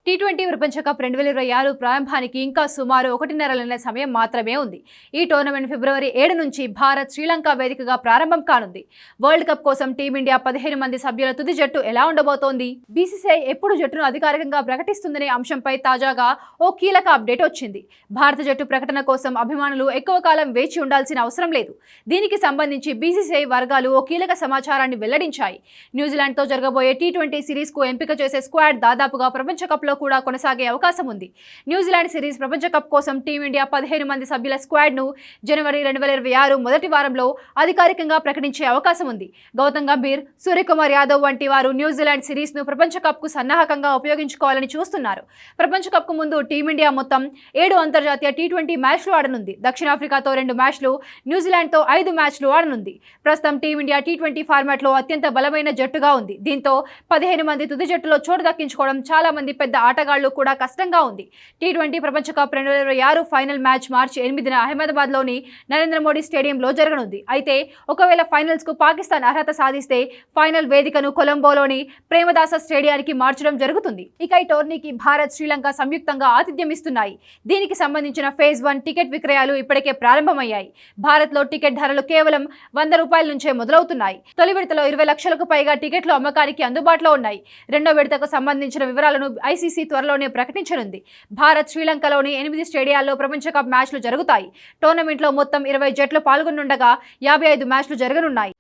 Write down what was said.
T20 ప్రపంచ cup 2026 ప్రారంభానికి ఇంకా సుమారు 1.5 నెలల సమయం మాత్రమే ఉంది. ఈ టోర్నమెంట్ ఫిబ్రవరి 7 నుంచి భారత్, శ్రీలంక వేదికగా ప్రారంభం కానుంది. వరల్డ్ కప్ కోసం టీమిండియా 15 మంది సభ్యుల తుది జట్టు ఎలా ఉండబోతోంది? బీసీసీఐ ఎప్పుడు జట్టును అధికారికంగా ప్రకటిస్తుందనే అంశంపై తాజాగా ఓ కీలక అప్డేట్ వచ్చింది. భారత జట్టు ప్రకటన కోసం అభిమానులు ఎక్కువ కాలం వేచి ఉండాల్సిన అవసరం లేదు. దీనికి సంబంధించి బీసీసీఐ వర్గాలు ఓ కీలక సమాచారాన్ని వెల్లడించాయి. న్యూజిలాండ్తో జరగబోయే టీ20 సిరీస్కు ఎంపిక చేసే స్క్వాడ్ దాదాపుగా ప్రపంచ కప్లో కూడా కొనసాగే అవకాశం ఉంది. న్యూజిలాండ్ సిరీస్ ప్రపంచ కప్ కోసం టీమిండియా 15 మంది సభ్యుల స్క్వాడ్ను జనవరి 2026 మొదటి వారంలో అధికారికంగా ప్రకటించే అవకాశం ఉంది. గౌతమ్ గంభీర్, సూర్యకుమార్ యాదవ్ వంటి వారు న్యూజిలాండ్ సిరీస్ను ప్రపంచ కప్కు సన్నాహకంగా ఉపయోగించుకోవాలని చూస్తున్నారు. ప్రపంచ కప్కు ముందు టీమిండియా మొత్తం 7 అంతర్జాతీయ టీ20 మ్యాచ్లు ఆడనుంది. దక్షిణాఫ్రికాతో 2 మ్యాచ్లు, న్యూజిలాండ్తో 5 మ్యాచ్లు ఆడనుంది. ప్రస్తుతం టీమిండియా టీ20 ఫార్మాట్లో అత్యంత బలమైన జట్టుగా ఉంది. దీంతో 15 మంది తుది జట్టులో చోటు దక్కించుకోవడం చాలా మంది పెద్ద ఆటగాళ్లు కూడా కష్టంగా ఉంది. టీ20 ప్రపంచ కప్ 2026 ఫైనల్ మ్యాచ్ మార్చి 8న అహ్మదాబాద్లోని నరేంద్ర మోడీ స్టేడియంలో జరగనుంది. అయితే ఒకవేళ ఫైనల్స్కు పాకిస్తాన్ అర్హత సాధిస్తే ఫైనల్ వేదికను కొలంబోలోని ప్రేమదాస స్టేడియానికి మార్చడం జరుగుతుంది. ఇక ఈ టోర్నీకి భారత్, శ్రీలంక సంయుక్తంగా ఆతిథ్యం ఇస్తున్నాయి. దీనికి సంబంధించిన ఫేజ్ 1 టికెట్ విక్రయాలు ఇప్పటికే ప్రారంభమయ్యాయి. భారత్లో టికెట్ ధరలు కేవలం ₹100 నుంచే మొదలవుతున్నాయి. తొలి విడతలో 20 లక్షలకు పైగా టికెట్లు అమ్మకానికి అందుబాటులో ఉన్నాయి. రెండో విడతకు సంబంధించిన వివరాలను ఐసీసీ త్వరలోనే ప్రకటించనుంది. భారత్, శ్రీలంకలోని 8 స్టేడియాల్లో ప్రపంచ కప్ మ్యాచ్లు జరుగుతాయి. టోర్నమెంట్లో మొత్తం 20 జట్లు పాల్గొనుండగా 55 మ్యాచ్లు జరగనున్నాయి.